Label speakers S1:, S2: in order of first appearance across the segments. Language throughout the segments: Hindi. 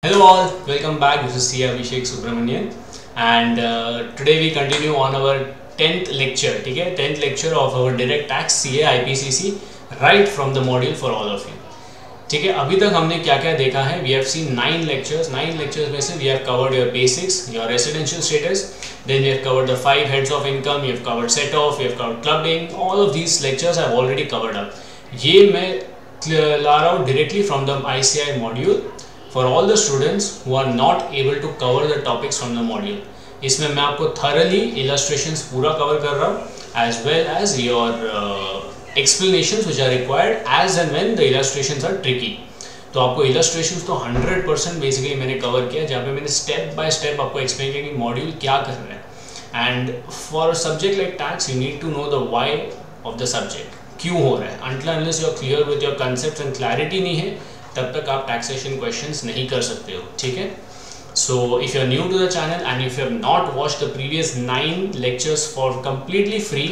S1: Hello all, welcome back. This is C. Abhishek Subramanian and today we continue on our 10th lecture. ठीक है, 10th lecture of our direct tax CA IPCC right from the module for all of you. ठीक है, अभी तक हमने क्या क्या देखा है. We have seen 9 lectures. 9 lectures में से we have covered your basics, your residential status, then we have covered the 5 heads of income, we have covered set off, we have covered clubbing. All of these lectures I have already covered up. ये मैं ला रहा हूँ directly from the ICI module for all the students who are not able to cover the topics from the module. इसमें मैं आपको thoroughly illustrations पूरा cover कर रहा हूँ as well as your explanations which are required as and when the illustrations are tricky. तो आपको illustrations तो 100% basically मैंने cover किया, जहाँ पे मैंने step by step आपको explain किया कि module क्या कर रहा है. And for a subject like tax you need to know the why of the subject. क्यों हो रहा है. Until unless you are clear with your concepts and clarity नहीं है, तब तक आप टैक्सेशन क्वेश्चंस नहीं कर सकते हो. ठीक है. So if you are new to the channel and if you have not watched the previous 9 lectures for completely free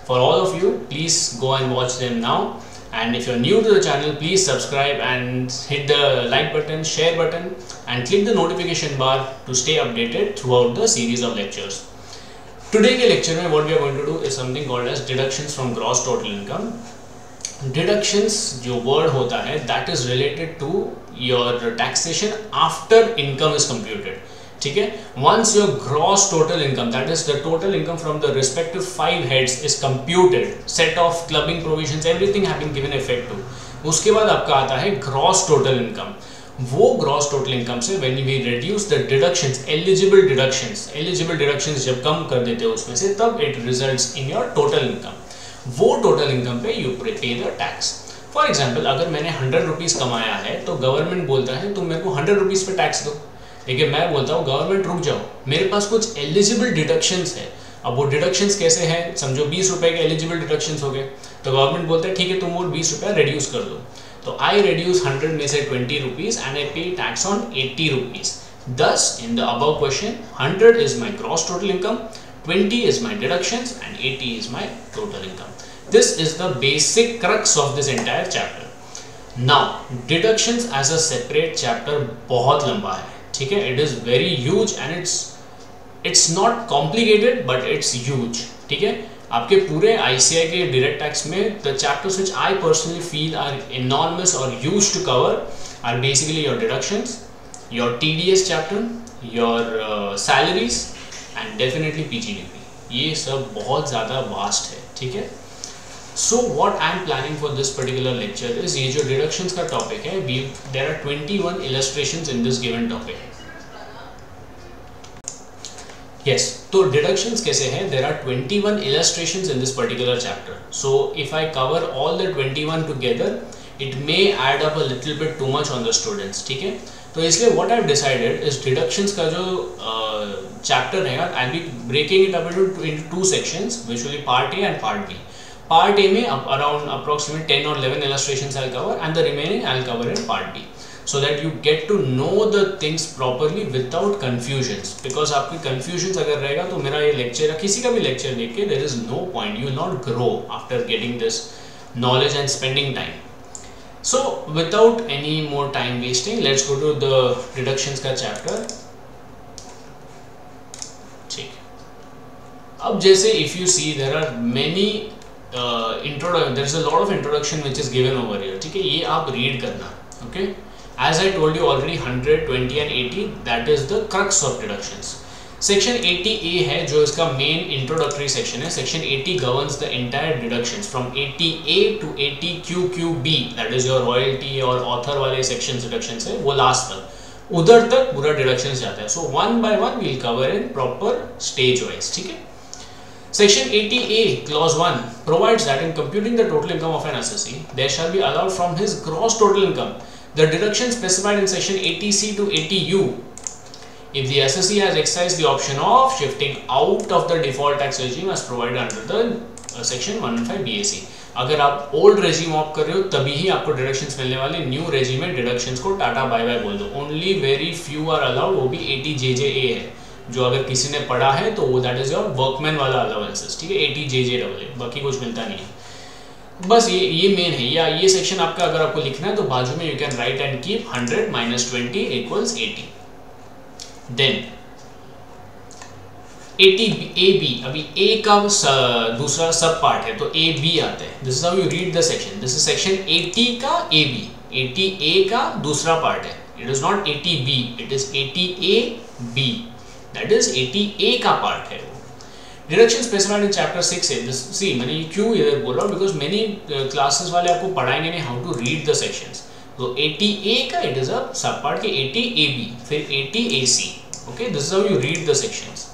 S1: for all of you, please go and watch them now. And if you're new to the channel, please subscribe and hit the like button, share button and click the notification bar to stay updated throughout the series of lectures. Today के lecture में what we are going to do is something called as deductions from gross total income. Deductions जो वर्ड होता है that is related to your taxation after income is computed. ठीक है. Once your gross total income that is the total income from the respective 5 heads is computed, set off clubbing provisions everything have been given effect to, उसके बाद आपका आता है ग्रॉस टोटल इनकम. वो ग्रॉस टोटल इनकम से when we reduce the deductions, eligible deductions जब कम कर देते हो उसमें से, तब it results in your total income. वो टोटल इनकम पे यू पे द टैक्स. फॉर एग्जाम्पल अगर मैंने 100 रुपीज़ कमाया है तो गवर्नमेंट बोलता है तुम मेरे को 100 रुपीज़ पे टैक्स दो. लेकिन मैं बोलता हूँ गवर्नमेंट रुक जाओ, मेरे पास कुछ एलिजिबल डिडक्शंस है. अब वो डिडक्शंस कैसे हैं, समझो 20 रुपये के एलिजिबल डिडक्शंस हो गए, तो गवर्नमेंट बोलता है ठीक है तुम वो 20 रुपया रिड्यूस कर दो. तो आई रिड्यूस 100 में से 20 रुपीज़ एंड आई पे tax on 80 rupees. Thus, in the above question, 100 is my gross total income, 20 is my deductions and 80 is my total income. This is the basic crux of this entire chapter. Now, deductions as a separate chapter बहुत लंबा है. ठीक है. It is very huge and it's not complicated but it's huge. ठीक है. आपके पूरे ICI के direct tax में the chapters which I personally feel are enormous or huge to cover are basically your deductions, your TDS chapter, your salaries and definitely PGDP. ये सब बहुत ज़्यादा vast है. ठीक है. So what I am planning for this particular lecture is ये जो deductions का topic है, there are 21 illustrations in this given topic. Yes, तो deductions कैसे हैं? There are 21 illustrations in this particular chapter. So if I cover all the 21 together, it may add up a little bit too much on the students. ठीक है. तो इसलिए what I have decided is deductions का जो chapter है, I'll be breaking it up into 2 sections, which will be part A and part B. Part A में around approximately 10 or 11 illustrations I'll cover and the remaining I'll cover in part B, so that you get to know the things properly without confusions. Because आपकी confusions अगर रहेगा तो मेरा ये lecture या किसी का भी lecture देख के there is no point, you will not grow after getting this knowledge and spending time. So without any more time wasting, let's go to the deductions का chapter. ठीक. अब जैसे if you see there are many there is a lot of introduction which is given over here. ठीक है. ये आप read करना. Okay. As I told you already, 100, 20 and 80, that is the crux of deductions. Section 80A है जो इसका main introductory section है. Section 80 governs the entire deductions from 80A to 80QQB, that is your royalty और author वाले sections deductions है, वो last तक, उधर तक पूरा deductions जाता है. So one by one we will cover in proper stage wise. ठीक है. Section 80A clause 1 provides that in computing the total income of an assessee, there shall be allowed from his gross total income the deduction specified in section 80C to 80U. If the assessee has exercised the option of shifting out of the default tax regime as provided under the section 115 BAC. अगर आप old regime ऑप कर रहे हो तभी ही आपको deductions मिलने वाले. new regime में deductions को टाटा बाय बाय बोल दो. Only very few are allowed, वो भी 80JJA है, जो अगर किसी ने पढ़ा है तो वो दैट इज योर वर्कमैन वाला अलाउंसेस. ठीक है. 80JJAA, बाकी कुछ मिलता नहीं है. बस ये मेन है, या ये सेक्शन आपका अगर आपको लिखना है तो बाजू में you can write and keep 100 minus 20 equals 80. Then 80AB, अभी ए का दूसरा सब पार्ट है तो ए बी आता है. This is how you read the section. This is section 80 का ए बी. 80A का दूसरा पार्ट है. It is not 80B, it is 80AB. That is 80A का पार्ट है. डिडक्शन स्पेसिफाइड इन चैप्टर 6 है. सी मैंने ये क्यों इधर बोला, बिकॉज मेनी क्लासेस वाले आपको पढ़ाएंगे नहीं how to read the sections. तो 80A का इट इज अ सब पार्ट के 80AB, फिर 80AC. Okay, this is how you read the sections.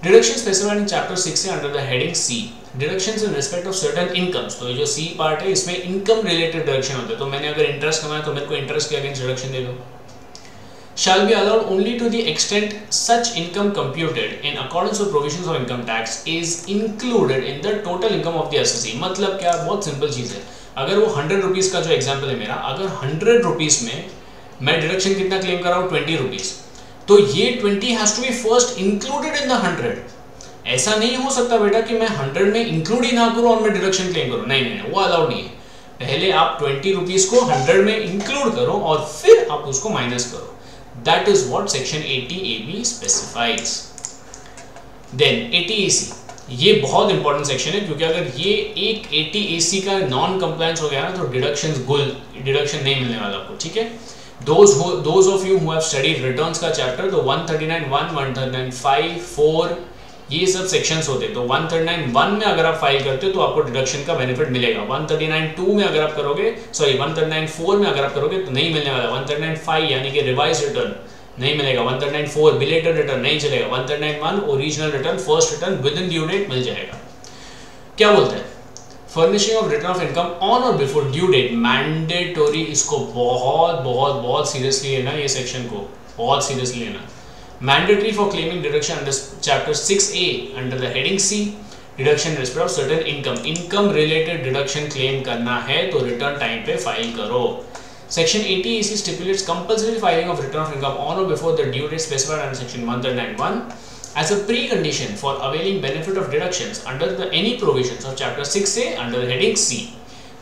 S1: Deduction specified in chapter 6 है under the heading C. Deductions in respect of certain incomes. तो ये जो C पार्ट है इसमें इनकम रिलेटेड डिडक्शन होते हैं. तो मैंने अगर इंटरेस्ट कमाया तो मेरे को इंटरेस्ट के अगेंस्ट डिडक्शन दे दो. Shall be allowed only to the extent such income computed in accordance with provisions of income tax is included in the total income of the assessee. मतलब क्या, बहुत सिंपल चीज़ है. अगर वो 100 रुपीज़ का जो एग्जाम्पल है मेरा, अगर 100 रुपीज़ में मैं डिडक्शन कितना क्लेम कर रहा हूँ 20 रुपीज़, तो ये 20 has to be first included in the 100. ऐसा नहीं हो सकता बेटा कि मैं 100 में इंक्लूड ही ना करूँ और मैं डिडक्शन क्लेम करूँ. नहीं नहीं, वो अलाउड नहीं है. पहले आप 20 रुपीज़ को 100 में इंक्लूड करो और फिर आप उसको माइनस करो. That is what section 80AB specifies. Then 80AC, ये बहुत इंपॉर्टेंट सेक्शन है, क्योंकि अगर ये एक 80AC का नॉन कंप्लायंस हो गया ना तो डिडक्शन नहीं मिलने वाला आपको. ठीक है. Those of you who have studied returns का चैप्टर, तो 139(1), 139(5), 4 ये सब सेक्शंस होते हैं. तो 139(1) में अगर आप फाइल करते हो तो आपको डिडक्शन का बेनिफिट मिलेगा. 139(2) में अगर आप करोगे, 139(4) में अगर आप करोगे तो नहीं मिलने वाला. 139(5) यानी कि रिवाइज रिटर्न नहीं मिलेगा. 139(4) बिलेटेड रिटर्न नहीं चलेगा. 139(1) original return, first return within due date मिल जाएगा. क्या बोलते हैं, furnishing of return of income on or before due date mandatory. इसको बहुत बहुत बहुत सीरियसली लेना, ये सेक्शन को बहुत सीरियसली लेना. Mandatory for claiming deduction under chapter 6A under the heading C. Deduction in respect of certain income. Income related deduction claim करना है तो return time पे file करो. Section 80AC stipulates compulsory filing of return of income on or before the due date specified under section 139(1) as a precondition for availing benefit of deductions under any provisions of chapter 6A under the heading C.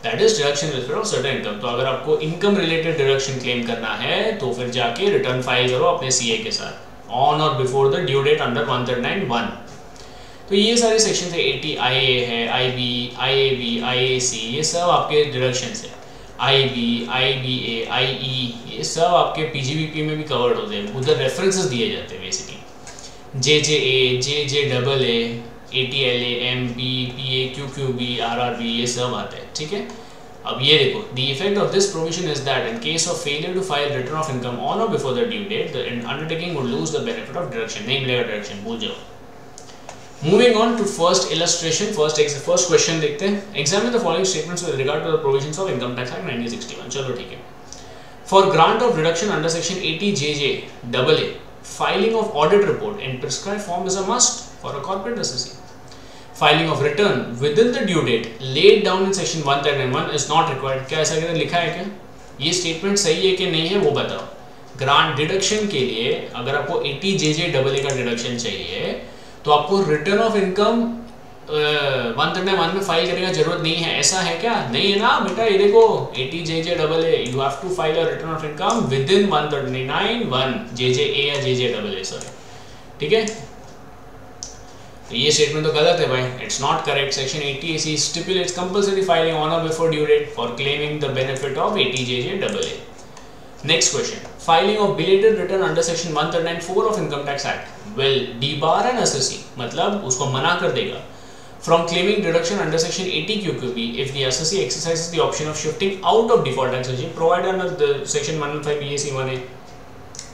S1: That is deduction in respect of certain income. तो अगर आपको income related deduction claim करना है तो फिर जाके return file करो अपने CA के साथ on or before the due date under 139(1). तो ये सारे सेक्शन है. 80IA है, IB, IAB, IAC, ये सब आपके डिडक्शंस है. IB, IBA, IE, ये सब आपके PGBP में भी कवर्ड होते हैं. उधर रेफरेंसेस दिए जाते हैं basically. JJA, JJAA, ATLA, MP, PA, QQB, RRB, ये सब आते हैं. ठीक है. अब ये देखो, the effect of this provision is that in case of failure to file return of income on or before the due date, the undertaking would lose the benefit of deduction. नहीं मिलेगा deduction, भूल जाओ. Moving on to first illustration, first question देखते हैं. Examine the following statements with regard to the provisions of Income Tax Act 1961. चलो ठीक है. For grant of deduction under section 80JJAA, filing of audit report in prescribed form is a must for a corporate assessee. Filing of return within the due date laid down in section 139(1) is not required. क्या ऐसा किधर लिखा है क्या? ये स्टेटमेंट सही है कि नहीं है वो बताओ. ग्रांट डिडक्शन के लिए अगर आपको 80JJAA का डिडक्शन चाहिए तो आपको रिटर्न ऑफ इनकम 139(1) में फाइल करने का जरूरत नहीं है. ऐसा है क्या? नहीं है ना बेटा. ये देखो 80JJAA, you have to file a return of income within 139(1) JJA या JJAA, सॉरी. ठीक है. तो ये स्टेटमेंट तो गलत है भाई. It's not correct. Section 80AC stipulates compulsory filing on or before due date for claiming the benefit of 80JJAA. Next question. Filing of belated return under section 139(4) of income tax act will debar an assessee, मतलब उसको मना कर देगा from claiming deduction under section 80 QQB if the assessee exercises the option of shifting out of default tax regime provided under the section 115 BAC 1A.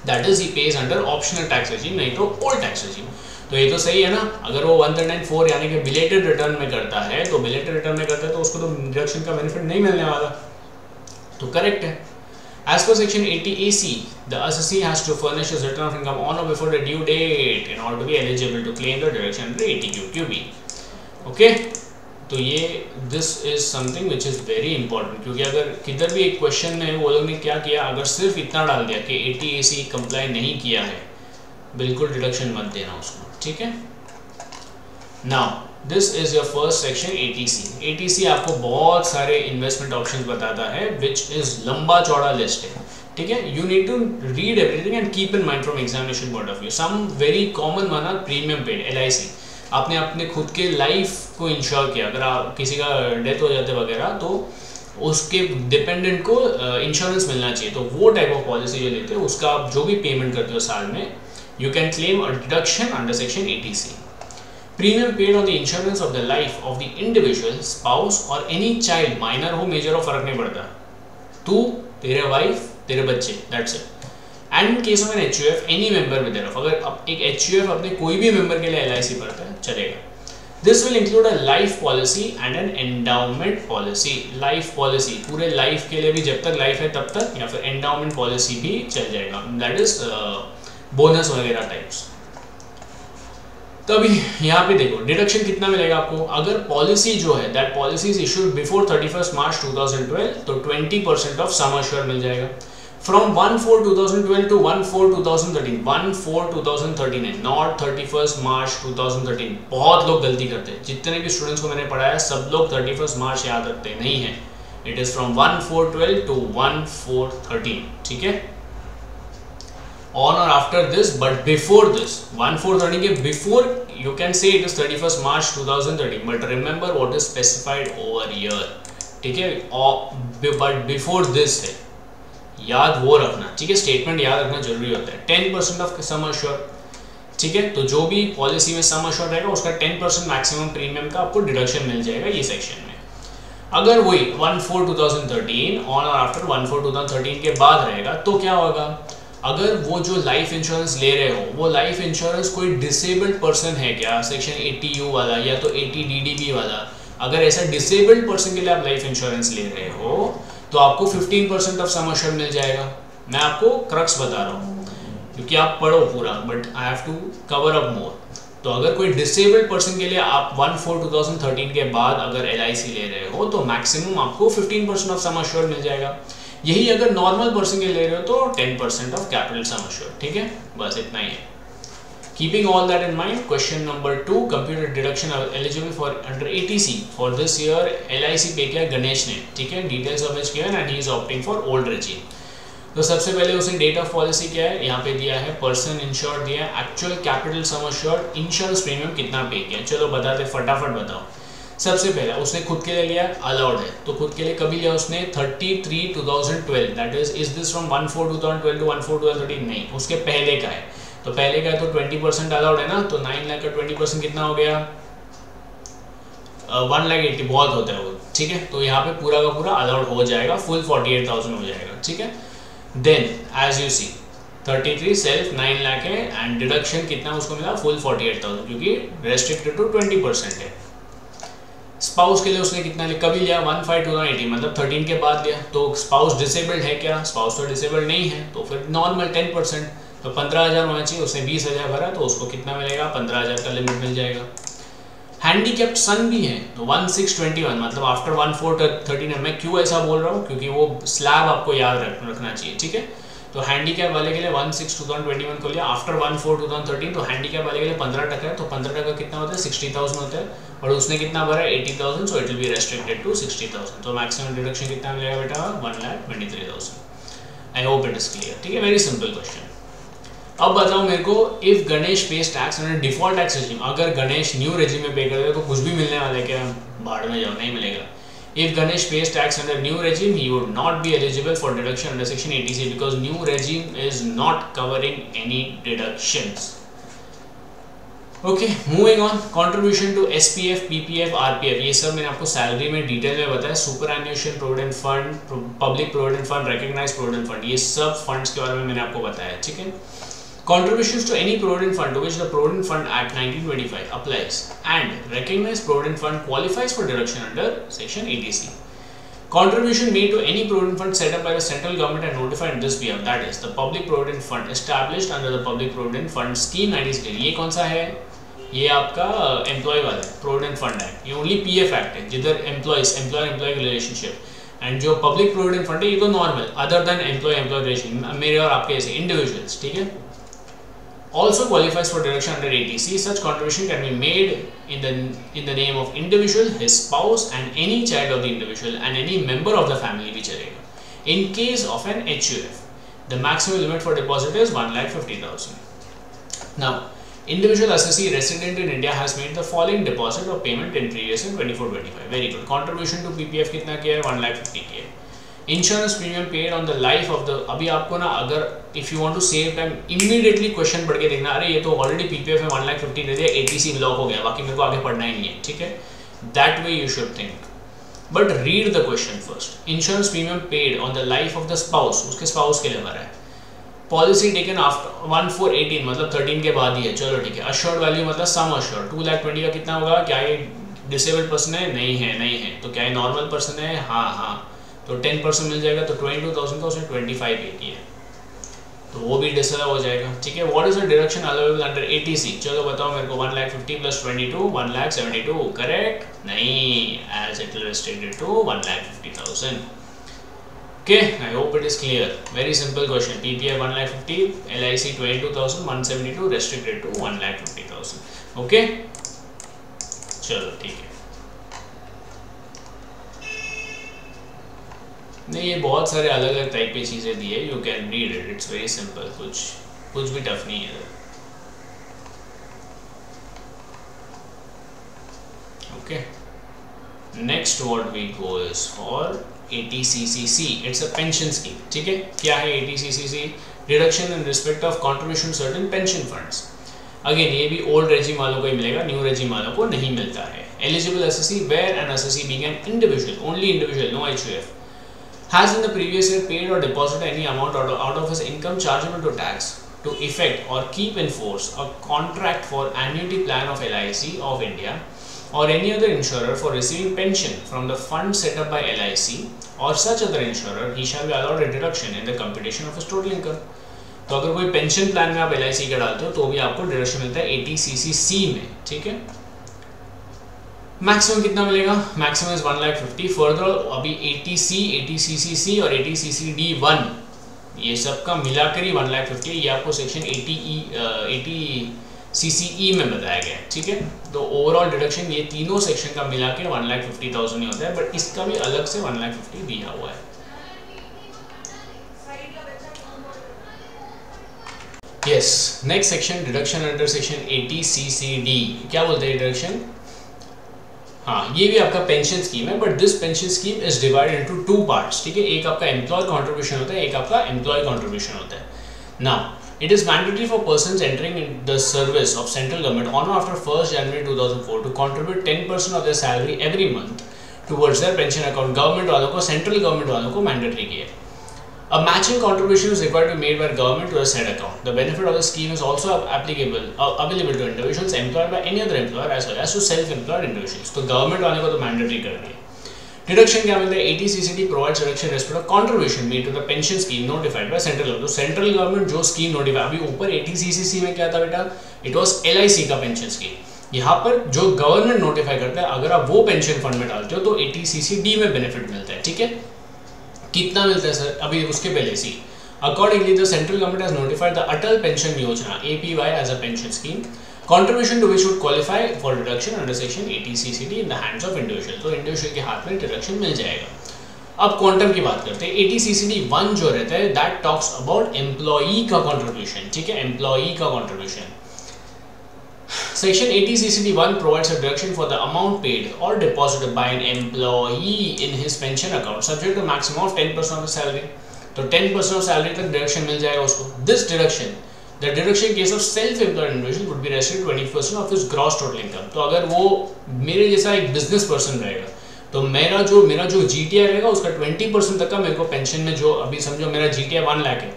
S1: That is, he pays under optional tax regime, नहीं तो old tax regime. तो ये तो सही है ना. अगर वो 139(4) यानी कि बिलेटेड रिटर्न में करता है तो बिलेटेड रिटर्न में करता है तो उसको तो डिडक्शन का बेनिफिट नहीं मिलने वाला. तो करेक्ट है. As per section 80AC, the assessee has to furnish his return of income on or before the due date in order to be eligible to claim the deduction under 80 QQB. Okay. तो ये this is something which is very important, क्योंकि अगर किधर भी एक क्वेश्चन में वो लोग ने क्या किया, अगर सिर्फ इतना डाल दिया कि 80AC कंप्लाई नहीं किया है, बिल्कुल डिडक्शन मत देना उसको. ठीक है. Now this is your first section ATC। ATC आपको बहुत सारे इन्वेस्टमेंट ऑप्शंस बताता है, विच इज लंबा चौड़ा लिस्ट है, ठीक है। You need to read everything and keep in mind from examination point of view. Some very common one are premium paid, LIC। आपने अपने खुद के लाइफ को इंश्योर किया, अगर आप किसी का डेथ हो जाते वगैरह तो उसके डिपेंडेंट को इंश्योरेंस मिलना चाहिए, तो वो टाइप ऑफ पॉलिसी जो लेते हैं उसका आप जो भी पेमेंट करते हो साल में, you can claim a deduction under section ATC। Premium paid on the insurance of the life of the individual, spouse और एनी चाइल्ड, माइनर हो मेजर हो फर्क नहीं पड़ता, तू, तेरे वाइफ, तेरे बच्चे, that's it. And in case of an HUF any member with there, अगर एक HUF अपने कोई भी मेंबर के लिए LIC भरता है चलेगा। This will include a life policy and an endowment policy. Life policy पूरे लाइफ के लिए भी, जब तक लाइफ है तब तक, या फिर एंडाउमेंट पॉलिसी भी चल जाएगा, दैट इज बोनस वगैरह टाइप्स। तभी यहाँ पे देखो डिडक्शन कितना मिलेगा आपको, अगर पॉलिसी जो है that policy is issued before 31 मार्च 2012 तो 20% ऑफ सम अश्योर्ड मिल जाएगा। फ्रॉम 1/4/2012 टू 1/4/2013, 1/4/2013 है, नॉट 31 मार्च 2013। बहुत लोग गलती करते हैं, जितने भी स्टूडेंट्स को मैंने पढ़ाया सब लोग 31 मार्च याद रखते नहीं है, इट इज फ्रॉम 1/4/12 टू 1/4/13, ठीक है। On or after this, but before this 1/4/13 के before you can say it is 31st March 2013, but remember what is specified over here, ठीक है। but before this है, याद वो रखना, ठीक है, स्टेटमेंट याद रखना जरूरी होता है। 10% ऑफ सम अश्योर्ड, ठीक है, तो जो भी पॉलिसी में सम अश्योर्ड रहेगा उसका 10% मैक्सिमम प्रीमियम का आपको डिडक्शन मिल जाएगा ये सेक्शन में। अगर वही 1/4/2013 ऑन और आफ्टर 1/4/2013 के बाद रहेगा तो क्या होगा, अगर वो जो लाइफ इंश्योरेंस ले रहे हो वो लाइफ इंश्योरेंस कोई डिसेबल्ड पर्सन है क्या, सेक्शन 80U वाला या तो 80DDB वाला, अगर ऐसा डिसेबल्ड पर्सन के लिए आप लाइफ इंश्योरेंस ले रहे हो तो आपको 15% ऑफ सम अश्योर्ड मिल जाएगा। मैं आपको क्रक्स बता रहा हूँ क्योंकि आप पढ़ो पूरा, but I have to cover up more. तो अगर कोई डिसेबल्ड पर्सन के लिए आप 1/4/2013 के बाद अगर LIC ले रहे हो तो मैक्सिमम आपको 15% ऑफ सम अश्योर्ड मिल जाएगा। यही अगर नॉर्मल पर्सन के ले रहे हो तो 10% ऑफ कैपिटल सम अश्योर्ड, ठीक है, बस इतना ही है। Keeping all that in mind, question number 2, computer deduction eligible for under ATC for this year LIC पे किया गणेश ने, ठीक है, details of which given and he is opting for old regime. तो सबसे पहले उसने डेट ऑफ पॉलिसी क्या है यहाँ पे दिया है, पर्सन इंश्योर्ड दिया है, actual capital sum assured, insurance premium कितना पे किया, चलो बताते फटाफट बताओ। सबसे पहले उसने खुद के लिए लिया, अलाउड है, तो खुद के लिए कभी लिया उसने 33/2012, that is this from 1/4/2012 to 1/4/2013, नहीं उसके पहले का है, तो पहले का है तो 20% अलाउड है ना, तो 9 लाख का 20% कितना हो गया, 1,80,000 बहुत होता है वो, ठीक है, तो यहाँ पे पूरा का पूरा अलाउड हो जाएगा, फुल 48,000 हो जाएगा, ठीक है। Then as you see 33 self 9 lakh है एंड डिडक्शन कितना उसको मिला, फुल 48,000, क्योंकि रेस्ट्रिक्टेड टू 20% है। स्पाउस के लिए उसने कितना लिया, कभी लिया 1/5/2018, मतलब 13 के बाद लिया, तो स्पाउस डिसेबल्ड है क्या, स्पाउस तो डिसेबल्ड नहीं है, तो फिर नॉर्मल 10%, तो 15,000 होना चाहिए, उसने 20,000 भरा तो उसको कितना मिलेगा, 15,000 का लिमिट मिल जाएगा। हैंडीकैप्ड सन भी है तो 1/6/21, मतलब आफ्टर 1/4/13 है। मैं क्यों ऐसा बोल रहा हूँ, क्योंकि वो स्लैब आपको याद रखना चाहिए, ठीक है। तो हैंडीकैप वाले के लिए 1/6/2021 को लिया, आफ्टर 1/4/2013, तो हैंडीकैप वाले के लिए 15% है, तो 15% कितना होता है, 60,000 होता है, और उसने कितना भरा, 80,000, so it will be restricted to 60,000, तो मैक्सिमम डिडक्शन कितना मिलेगा बेटा, 1,23,000। I hope it is clear, ठीक है, वेरी सिंपल क्वेश्चन। अब बताओ मेरे को, if Ganesh pays tax under default tax regime, अगर गणेश न्यू रेजिम में पे करते तो कुछ भी मिलने वाला है क्या, बाढ़ में जाओ, नहीं मिलेगा। If Ganesh pays tax under new regime, he would not be eligible for deduction under section ATC because new regime is not covering any deductions. Okay, moving on. Contribution to SPF, PPF, RPF, ये सब मैंने आपको सैलरी में डिटेल में बताया। Superannuation provident fund, public provident fund, recognised provident fund, ये सब फंड्स के बारे में मैंने आपको बताया, ठीक है। Contributions to any provident fund to which the Provident Fund Act 1925 applies and recognized provident fund qualifies for deduction under section ATC. Contribution made to any provident fund set up by the central government and notified in this behalf, that is the public provident fund established under the Public Provident Fund Scheme 1960. ये कौन सा है, ये आपका एम्प्लॉय वाला प्रोविडेंट फंड एक्ट, ये ओनली PF एक्ट है जिधर एम्प्लॉय रिलेशनशिप, एंड जो पब्लिक प्रोविडेंट फंड है ये तो normal other than employ relation, मेरे और आपके ऐसे इंडिविजुअल्स, ठीक है। also qualifies for deduction under 80C. Such contribution can be made in the name of individual, his spouse, and any child of the individual and any member of the family भी चलेगा. In case of an HUF, the maximum limit for deposit is 1,50,000. Now, individual assessee resident in India has made the following deposit or payment in previous year 24-25. Very good. Contribution to PPF कितना किया है? 1,50,000 किया है. Insurance premium paid on the life of the, अभी आपको ना अगर if you want to save time immediately question पढ़ के देखना, अरे ये तो ऑलरेडी पीपीएफ में 1,50,000 दे दिया, एटीसी ब्लॉक हो गया, बाकी मेरे को आगे पढ़ना ही नहीं है, ठीक है. That way you should think, but read the question first. Insurance premium paid on the life of the spouse, उसके स्पाउस के लिए भरा है. पॉलिसी टेकन आफ्टर 1/4/18 मतलब 13 के बाद ही है, चलो ठीक है. अश्योर्ड वैल्यू मतलब सम अश्योर्ड 2,20,000 का कितना होगा? क्या ये डिसेबल्ड पर्सन है? नहीं है, नहीं है. तो क्या ये नॉर्मल पर्सन है? हाँ हाँ. तो 10% मिल जाएगा, तो 22,000 का उसने 2580 है, तो वो भी डिसअलाउ हो जाएगा, ठीक है. What is the deduction allowable under 80C? चलो बताओ मेरे को. 1,50,000 प्लस 22 1,72,000 करेक्ट? नहीं, as it is restricted to 1,50,000. Okay, I hope it is clear. Very simple question. PPF 1,50,000, LIC 22,000, 172 restricted to 1,50,000. Okay, चलो ठीक है. नहीं, ये बहुत सारे अलग अलग टाइप की चीज़ें दी है, you can read it, it's very simple. कुछ भी टफ नहीं है. Okay, next what we go is for 80CCC. It's a pension scheme, ठीक है. क्या है 80CCC? Deduction in respect of contribution certain pension funds. Again ये भी ओल्ड रेजिम वालों को ही मिलेगा, न्यू रेजिम वालों को नहीं मिलता है. Eligible assessee where an assessee being an individual, only individual, no HUF, has in the previous year paid or deposited any amount out of his income chargeable to tax to effect or keep in force a contract for annuity plan of LIC of India or any other insurer for receiving pension from the fund set up by LIC or such other insurer, he shall be allowed a deduction in the computation of his total income. तो अगर कोई पेंशन प्लान में आप LIC का डालते हो तो भी आपको डिडक्शन मिलता है 80CCC में, ठीक है. मैक्सिमम कितना मिलेगा? Maximum is 1,50,000. फर्दर अभी 80C, 80CCC और 80CCD1 ये सब का मिलाकर ही 1,50,000. ये आपको सेक्शन 80CCE में बताया गया है, ठीक है. तो ओवरऑल डिडक्शन ये तीनों सेक्शन का मिला के 1,50,000 ही होता है, बट इसका भी अलग से 1,50,000 दिया हुआ है. Yes, next section deduction under section 80CCD. क्या बोलते हैं डिडक्शन? हाँ, ये भी आपका पेंशन स्कीम है, but this pension scheme is divided into 2 parts, ठीक है. एक आपका एम्प्लॉय कंट्रीब्यूशन होता है, एक आपका एम्प्लॉय कंट्रीब्यूशन होता है. Now it is mandatory for persons entering in the service of central government on after 1 January 2004 to contribute 10% of their salary every month towards their pension account. Government वालों को, सेंट्रल गवर्नमेंट वालों को मैंडेटरी किया है. A matching contribution is required to be made by government to the said account. The benefit of the scheme is also available to individuals employed by any other employer as well as to self-employed individuals. तो गवर्नमेंट वाले को तो मैंडेटरी कर दिया. डिडक्शन क्या मिलता है? 80CCD provides reduction respect of contribution made to the pension scheme notified by central government. तो सेंट्रल गवर्नमेंट जो स्कीम नोटिफाई, अभी ऊपर 80CCC में क्या था बेटा? इट वाज LIC का पेंशन स्कीम. यहाँ पर जो गवर्नमेंट नोटिफाई करता है, अगर आप वो पेंशन फंड में डालते हो तो 80CCD में बेनिफिट मिलता है, ठीक है. कितना मिलता है सर? अभी उसके पहले see accordingly the central government has notified the Atal pension Yojana APY as a pension scheme. Contribution to which would qualify for deduction under section 80CCD in the hands of individual. तो इंडिविजुअल के हाथ में डिडक्शन मिल जाएगा. अब क्वांटम की बात करते हैं. 80CCD1 जो रहता है दैट टॉक्स अबाउट एम्प्लॉई का कंट्रीब्यूशन, ठीक है, एम्प्लॉई का contribution. Section 80CCD1 provides a deduction for the amount paid or deposited by an employee in his pension account subject to maximum of 10% of the salary. तो 10% of salary तक deduction मिल जाएगा उसको. This deduction, the deduction in case of self-employed individual would be restricted 20% of his gross total income. तो अगर वो मेरे जैसा एक business person रहेगा तो मेरा जो GTI रहेगा उसका 20% तक का मेरे को पेंशन में, जो अभी समझो मेरा GTI 1 लाख है,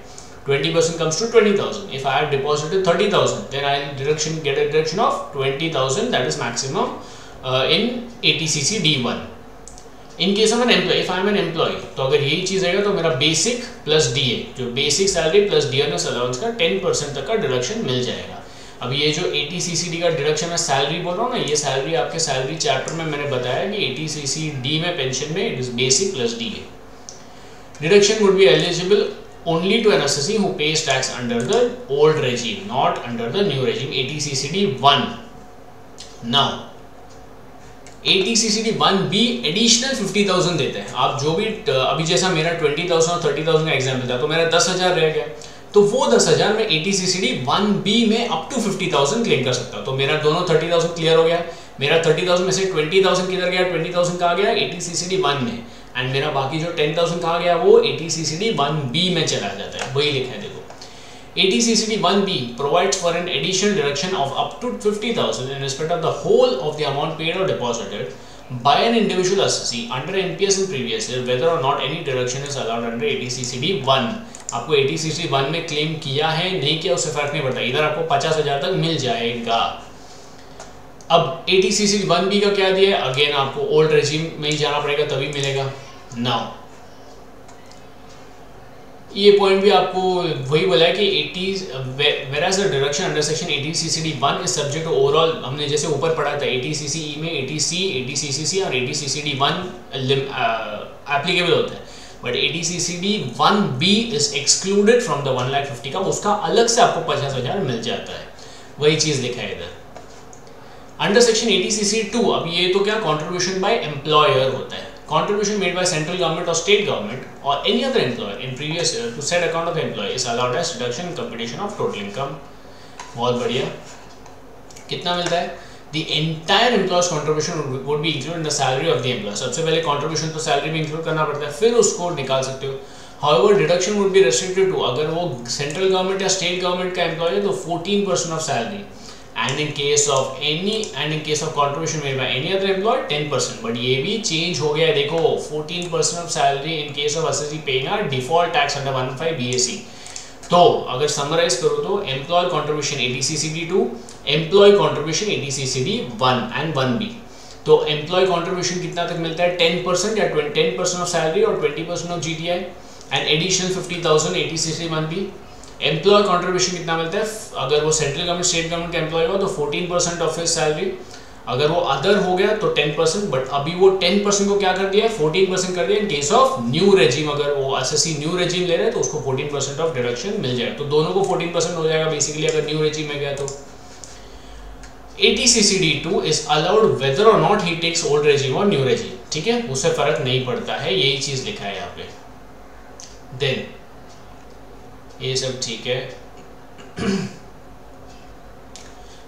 S1: 20% comes to 20,000. If I have deposited 30,000, then I'll get a deduction of 20,000. That is maximum in 80CCD1. In case of an employee, if I am an employee, तो अगर यही चीज़ रहेगा तो मेरा बेसिक प्लस DA, जो basic salary plus dearness allowance का 10% तक का डिडक्शन मिल जाएगा. अब ये जो 80CCD का डिडक्शन मैं सैलरी बोल रहा हूँ ना, ये सैलरी आपके सैलरी चैप्टर में मैंने बताया कि 80CCD में पेंशन में it is basic plus DA. Deduction would be eligible only to an assessee who pays tax under the old regime, not under the new regime, 80CCD 1. Now 80CCD 1B additional 50,000 देते हैं। आप जो भी अभी जैसा मेरा 20,000 और 30,000 का एग्जाम्पल था, तो मेरा 10,000 रह गया, तो वो 10,000 में 80CCD 1B में अप टू 50,000 क्लेम कर सकता हूँ। तो मेरा दोनों 30,000 क्लियर हो गया। मेरा 30,000 में से 20,000 किधर गया, 20,000 कहाँ गया, 80CCD 1 में, एंड मेरा बाकी जो 10,000 कहाँ गया, वो 80CCD 1B में चला जाता है। वही लिखा है देखो, 80CCD 1B provides for an additional deduction of up to 50,000 in respect of the whole of the amount paid or deposited by an individual assessee under NPS in previous year, whether or not any deduction is allowed under 80CCD 1. आपको 80CCD 1 में क्लेम किया है नहीं किया उससे फर्क नहीं पड़ता, इधर आपको 50,000 तक मिल जाएगा। अब 80CCD 1B का क्या दिया है, अगेन आपको ओल्ड रेजिम में ही जाना पड़ेगा तभी मिलेगा। नाउ ये पॉइंट भी आपको वही बोला है कि 80 whereas the deduction under section 80CCD 1 is subject to overall, हमने जैसे ऊपर पढ़ा था 80CCE में 80C, 80CCC और 80CCD 1 एप्लीकेबल होता है, but 80CCD 1B is excluded from the 1,50,000 का, उसका अलग से आपको 50,000 मिल जाता है। वही चीज़ लिखा है इधर। अंडर सेक्शन 80CCD 2, अब ये तो क्या contribution by employer होता है, contribution made by central government or state government or any other employer in previous year to said account of the employee is allowed as deduction in computation of total income। बहुत बढ़िया। कितना मिलता है, the entire employer's contribution would be included in the salary of the employer। सबसे पहले contribution तो salary में include करना पड़ता है, फिर उसको निकाल सकते हो। However, deduction would be restricted to, अगर वो central government या state government का employee है तो 14% of salary, and in case of contribution made by any other employer 10%। But ये भी चेंज हो गया है देखो, 14% of salary in case of assessee paying a default tax under 115 BAC। तो अगर समराइज करो तो employer contribution 80CCD 2, employee contribution 80CCD 1 and 1B। तो employee contribution कितना तक मिलता है, 10% या 10% of salary और 20% of GTI and additional 50,000 80CCD 1B। Employ contribution कितना मिलता है, अगर वो सेंट्रल गवर्नमेंट स्टेट गवर्नमेंट का एम्प्लॉय हुआ तो 14% ऑफ हिज सैलरी, अगर वो अदर हो गया तो 10%, बट अभी वो 10% को क्या कर दिया, 14% कर दिया इन केस ऑफ न्यू रेजिम। अगर वो एसएससी न्यू रेजिम ले रहे हैं तो उसको 14% ऑफ डिडक्शन मिल जाएगा, तो दोनों को 14% हो जाएगा बेसिकली अगर न्यू रेजिम में गया तो। 80CCD 2 is allowed whether or not he takes old regime or new regime, ठीक है, उससे फर्क नहीं पड़ता है, यही चीज लिखा है यहाँ पे। देन ये सब ठीक है।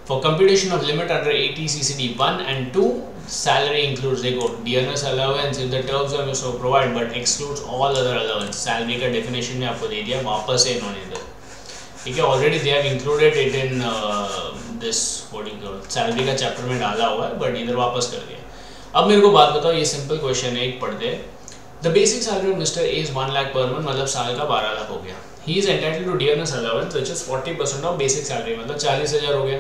S1: For computation of limit under 80CCD 1 and 2, salary includes, देखो dearness allowance if the terms are so provide but excludes all other allowance। salary का definition में आपको दे दिया वापस से इन्होंने इधर, ठीक है, already they have included it in this what do you call salary का चैप्टर में डाला हुआ है, बट इधर वापस कर दिया। अब मेरे को बात बताओ, ये सिंपल क्वेश्चन है, एक पढ़ते हैं। The basic salary of Mr. A is 1 lakh per month, मतलब साल का 12 लाख हो गया। He is entitled to dearness allowance which is 40% of basic salary, मतलब 40,000 हो गया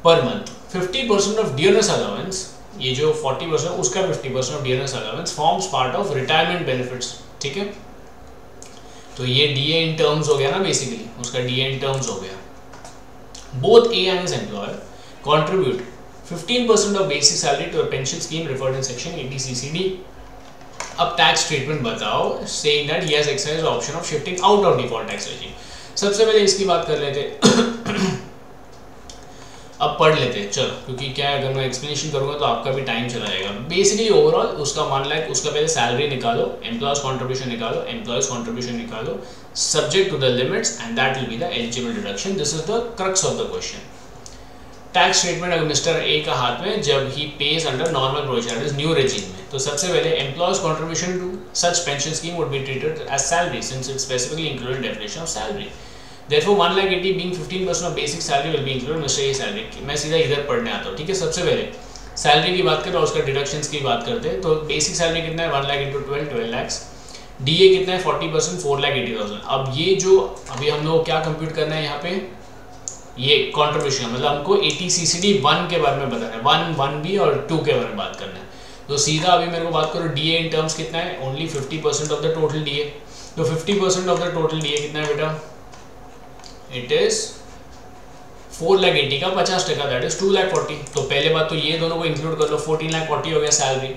S1: per month. 50% of dearness allowance, ये जो 40% उसका 50% of dearness allowance forms part of retirement benefits, ठीक है, तो ये DA in terms हो गया ना, बेसिकली उसका DA in terms हो गया। Both A and his employer contribute 15% of basic salary to a pension scheme referred in section 80CCD। अब टैक्स ट्रीटमेंट बताओ, saying that he has exercised the option of shifting out of default tax regime। सबसे पहले इसकी बात कर लेते अब पढ़ लेते हैं, चलो, क्योंकि क्या है अगर मैं एक्सप्लेनेशन करूंगा तो आपका भी टाइम चला जाएगा। बेसिकली ओवरऑल उसका 1 लाख, उसका पहले सैलरी निकालो, एम्प्लॉयज कॉन्ट्रीब्यूशन निकालो, एम्प्लॉयज कॉन्ट्रीब्यूशन निकालो, subject to the limits and that will be the eligible deduction. This is the crux of the question. Tax treatment अगर मिस्टर ए का हाथ में जब ही pays under normal provision that is new regime में, तो सबसे पहले employees contribution to such pension scheme would be treated as salary since it specifically included definition of salary. Therefore 1,80,000 being 15% of basic salary will be included Mr. A salary। मैं सीधा इधर पढ़ने आता हूँ, ठीक है। सबसे पहले सैलरी की बात करें और उसका डिडक्शंस की बात करते हैं, तो बेसिक सैलरी कितना है 1 लाख इंटू 12 लाख। DA कितना है 40%, 4,80,000। अब ये जो अभी हम लोग क्या कंप्यूट करना है यहाँ पे, ये कॉन्ट्रीब्यूशन, मतलब हमको 80CCD 1 के बारे में बताना है, 1, 1B और 2 के बारे में बात करना है। तो सीधा अभी मेरे को बात करो DA इन टर्म्स कितना है, only 50% of the total DA। तो 50% ऑफ द टोटल DA कितना है बेटा, इट इज 4,80,000 का 50%, दैट इज 2,40,000। तो पहले बात तो ये दोनों को इंक्लूड कर लो, 14,40,000 हो गया सैलरी।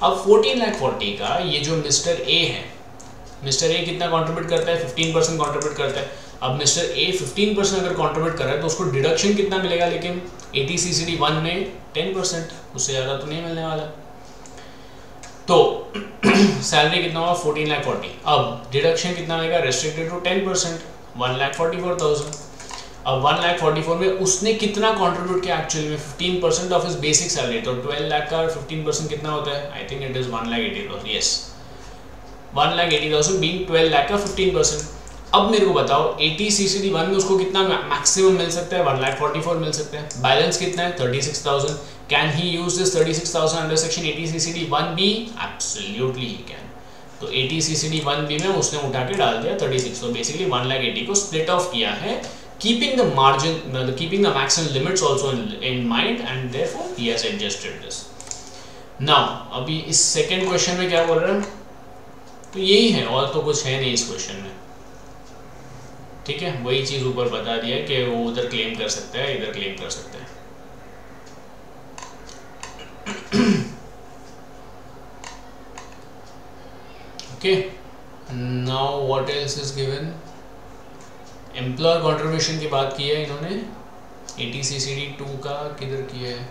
S1: अब 14,40,000 का ये जो मिस्टर ए है मिस्टर ए कितना कंट्रीब्यूट करता है, 15% कंट्रीब्यूट करता है। अब मिस्टर ए 15% अगर कंट्रीब्यूट कर रहा है तो उसको डिडक्शन कितना मिलेगा, लेकिन ATCCD 1 में 10%, उससे ज़्यादा तो नहीं मिलने वाला। तो सैलरी कितना होगा 14,40,000। अब डिडक्शन कितना मिलेगा, रेस्ट्रिक्टेड टू 10%, 1,44,000। अब 1,44,000 में उसने कितना कंट्रीब्यूट किया एक्चुअली में, 15% ऑफ हिज बेसिक सैलरी। तो 12 लाख का 15% कितना होता है, I think it is 1,80,000। Yes, 1,80,000 being 12 lakh का 15%। अब मेरे को बताओ ATCCD 1 में उसको कितना मैक्सिमम मिल सकता है, 1,44,000 मिल सकता है। बैलेंस कितना है 36,000। Can he use this 36,000 under section ATCCD 1B? Absolutely he can. तो ATCCD 1B में उसने उठा के डाल दिया 36। तो बेसिकली 1,80,000 को स्प्लिट ऑफ किया है, keeping the margin, keeping the maximum limits also in mind, and therefore he has adjusted this. Now अभी इस सेकेंड क्वेश्चन में क्या बोल रहे हैं, तो यही है और तो कुछ है नहीं इस क्वेश्चन में, ठीक है। वही चीज ऊपर बता दिया कि वो उधर क्लेम कर सकता है, इधर क्लेम कर सकता है। Okay, now what else is given. Employer contribution की बात की है इन्होंने, ATCCD 2 का किधर किया है,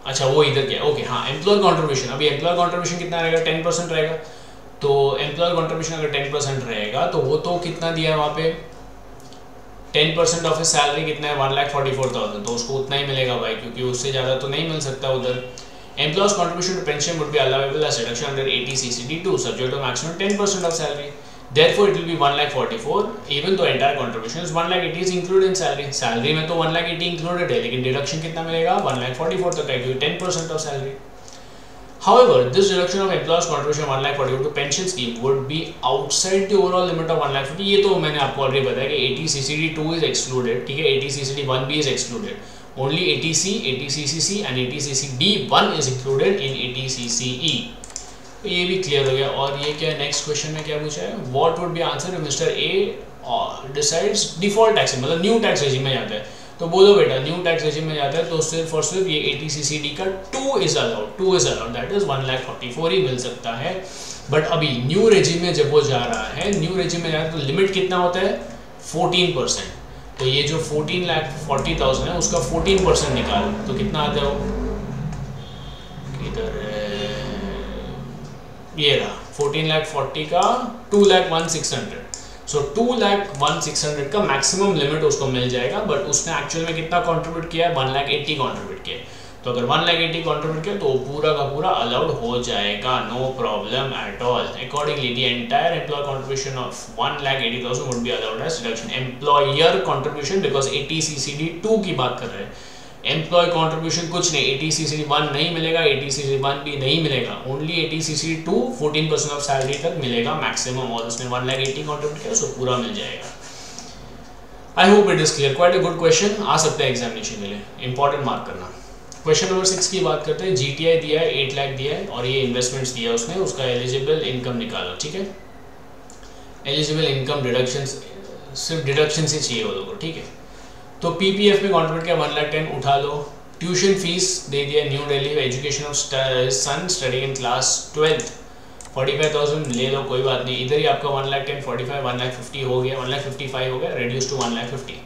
S1: अच्छा वो इधर किया, ओके हाँ। एम्प्लॉयर कंट्रीब्यूशन, अभी एम्प्लॉयर कंट्रीब्यूशन कितना रहेगा, 10% रहेगा। तो एम्प्लॉयर कंट्रीब्यूशन अगर 10% रहेगा तो वो तो कितना दिया है वहाँ पे, 10% ऑफ सैलरी कितना है, 1,44,000। तो उसको उतना ही मिलेगा भाई, क्योंकि उससे ज़्यादा तो नहीं मिल सकता उधर। Employers contribution to pension would be allowable as deduction under ATCCD 2 subject to maximum 10% of salary. Therefore, it will be 1,44,000, even though entire contribution is 1,80,000 is included in salary. Salary में तो 1,80,000 included है, लेकिन deduction कितना मिलेगा, 1,44,000 तक है, क्योंकि 10% of salary. However, this deduction of employers' contribution 1,44,000 to pension scheme would be outside the overall limit of 1,50,000. ये तो मैंने आपको ऑलरेडी बताया कि ATCCD 2 is excluded, ठीक है, ATCCD 1B is excluded. Only ATC, ATCCC and ATCCD 1 is included in ATCCE. ये भी क्लियर हो गया। और ये क्या नेक्स्ट क्वेश्चन में क्या पूछा है, what would be answer if mister A decides default tax, मतलब न्यू टैक्स रेजिम में जाता है। तो बोलो बेटा न्यू टैक्स रेजिम में जाता है तो सिर्फ और सिर्फ ये ATCCD का 2 इज अलाउड, दैट इज 1,44,000 ही मिल सकता है। बट अभी न्यू रेजिम में जब वो जा रहा है, न्यू रेजिम में जा रहा है तो लिमिट कितना होता है, 14%। तो ये जो 14,40,000 है उसका 14% निकालो तो कितना आता है वो, इधर ये रहा 14,40,000 का 2,01,600। सो 2,01,600 का मैक्सिमम लिमिट उसको मिल जाएगा। बट उसने एक्चुअल में कितना कंट्रीब्यूट किया है, 1,80,000 कंट्रीब्यूट किया। तो अगर 1,80,000 कंट्रीब्यूट किया तो पूरा का पूरा अलाउड हो जाएगा, no problem at all. Accordingly the entire employ contribution of 1,80,000 would be allowed as deduction. Employer contribution because ATCCD 2 की बात कर रहे हैं, एम्प्लॉय कंट्रीब्यूशन कुछ नहीं, ATCCD 1 नहीं मिलेगा, ATCCD 1B नहीं मिलेगा, ओनली ATCCD 2 14% ऑफ सैलरी तक मिलेगा मैक्सिमम, और उसने 1,80,000 कंट्रीब्यूट किया, सो पूरा मिल जाएगा। I hope it is clear, quite a good question, आ सकता है एग्जामिनेशन के लिए, इंपॉर्टेंट मार्क करना। क्वेश्चन नंबर 6 की बात करते हैं। GTI दिया है 8 लाख दिया है और ये इन्वेस्टमेंट्स दिया है उसने, उसका एलिजिबल इनकम निकालो, ठीक है। एलिजिबल इनकम डिडक्शन, सिर्फ डिडक्शन से चाहिए वो लोगों को, ठीक है। तो PPF में कंट्रीब्यूट किया 1,10,000 उठा लो। ट्यूशन फीस दे दिया new Delhi education of son study in class 12th 45,000 ले लो, कोई बात नहीं। इधर ही आपका 1,10,000 45 1,50,000 हो गया, 1,55,000 हो गया, रेड्यूस टू 1,50,000।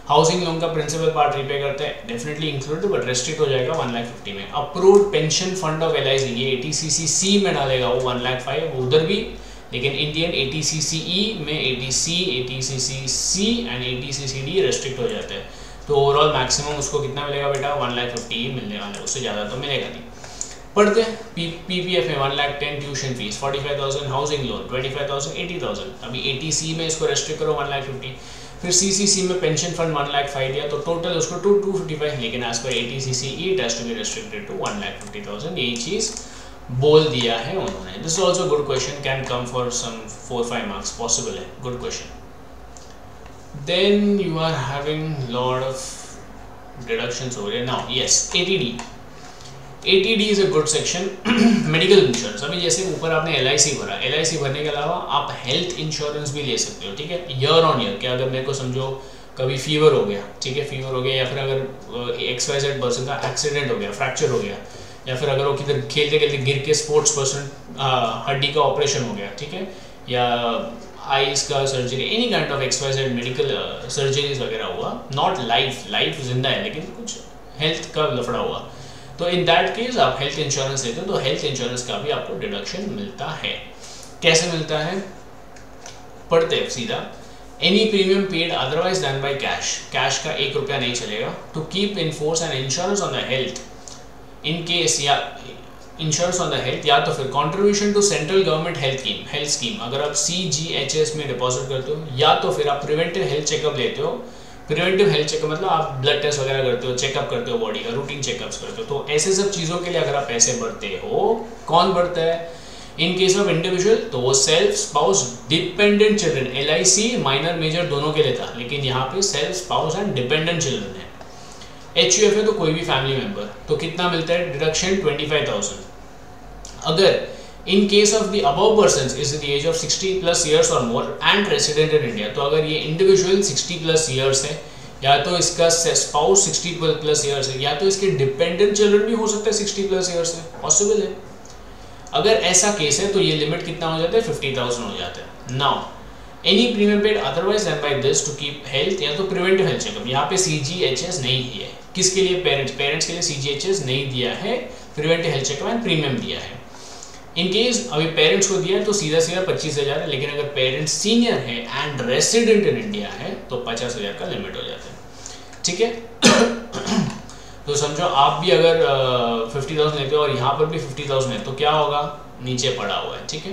S1: हाउसिंग लोन का प्रिंसिपल पार्ट रीपे करते हैं, डेफिनेटली इंक्लूडेड बट रेस्ट्रिक्ट हो जाएगा 1,50,000 में। Approved pension fund of LIC ये ATCCC में डालेगा वो 1,05,000 उधर भी, लेकिन इंडियन ATCCE में ATCCC एंड ATCCD रेस्ट्रिक्ट हो जाते हैं। तो ओवरऑल मैक्सिमम उसको कितना मिलेगा बेटा, 1,50,000 मिलने वाला है, उससे ज़्यादा तो मिलेगा नहीं। पढ़ते हैं PPF में 1,10,000 ट्यूशन फीस, 45,000 हाउसिंग लोन, 25,000 80,000। अभी ATC में इसको रेस्ट्रिक्ट करो 1,50,000। फिर CCC में पेंशन फंड 1,05,000 दिया, तो टोटल उसको 255, लेकिन as per ATCCE it has to be restricted to 1,50,000। यही चीज़ बोल दिया है उन्होंने। This is also good question, can come for some 4-5 marks, possible है, good question. Then you are having lot of deductions हो रहे now. Yes, ATD is a good section. Medical insurance, अभी जैसे ऊपर आपने LIC भरा, LIC भरने के अलावा आप हेल्थ इंश्योरेंस भी ले सकते हो, ठीक है, ईयर ऑन ईयर। क्या अगर मेरे को समझो कभी फीवर हो गया, ठीक है, फीवर हो गया, या फिर अगर XYZ पर्सन का एक्सीडेंट हो गया, फ्रैक्चर हो गया, या फिर अगर वो किधर खेलते खेलते गिर के स्पोर्ट्स पर्सन हड्डी का ऑपरेशन हो गया, ठीक है, या आईज का surgery, any kind of XYZ medical surgeries वगैरह हुआ, नॉट लाइफ जिंदा है लेकिन कुछ हेल्थ का लफड़ा हुआ, तो इन दैट केस आप हेल्थ इंश्योरेंस लेते हो तो हेल्थ इंश्योरेंस का भी आपको डिडक्शन मिलता है। कैसे मिलता है, पढ़ते हैं सीधा। Any premium paid otherwise then by cash, cash का 1 रुपया नहीं चलेगा। To keep in force an insurance on the health in case, या इंश्योरेंस ऑन द हेल्थ, या तो फिर contribution to central government health scheme, अगर आप CGHS में डिपॉजिट करते हो, या तो फिर आप प्रिवेंटिव हेल्थ चेकअप लेते हो। प्रिवेंटिव हेल्थ चेकअप मतलब आप ब्लड टेस्ट वगैरह करते हो, चेकअप करते हो बॉडी का, रूटीन चेकअप्स करते हो, तो ऐसे सब चीज़ों के लिए अगर आप पैसे भरते हो, कौन भरता है? इन केस ऑफ इंडिविजुअल तो वो self, spouse, dependent children, LIC minor major दोनों के लिए था, लेकिन यहाँ पे self, spouse and dependent children है। HUF है तो कोई भी फैमिली मेंबर, तो कितना मिलता है डिडक्शन? 25,000। अगर in case of the above persons is the age of 60+ years or more and resident in India, तो अगर ये इंडिविजुअल 60+ ईयर्स है, या तो इसका स्पाउस 60+ ईयर्स है, या तो इसके डिपेंडेंट चिल्ड्रन भी हो सकता है 60+ ईयर्स है, पॉसिबल है। अगर ऐसा केस है तो ये लिमिट कितना हो जाता है? 50,000 हो जाता है। Now any premium paid otherwise then by this to keep health, या तो प्रिवेंटिव हेल्थ चेकअप, यहाँ पे CGHS नहीं है। किसके लिए? पेरेंट्स के लिए CGHS नहीं दिया है, preventive health checkup and premium दिया है। इन केस अभी पेरेंट्स को दिया है तो सीधा 25,000 है, लेकिन अगर पेरेंट्स सीनियर है एंड रेसिडेंट इन इंडिया है तो 50,000 का लिमिट हो जाता है, ठीक है। तो समझो आप भी अगर 50,000 लेते हो और यहाँ पर भी 50,000 है तो क्या होगा? नीचे पड़ा हुआ है, ठीक है।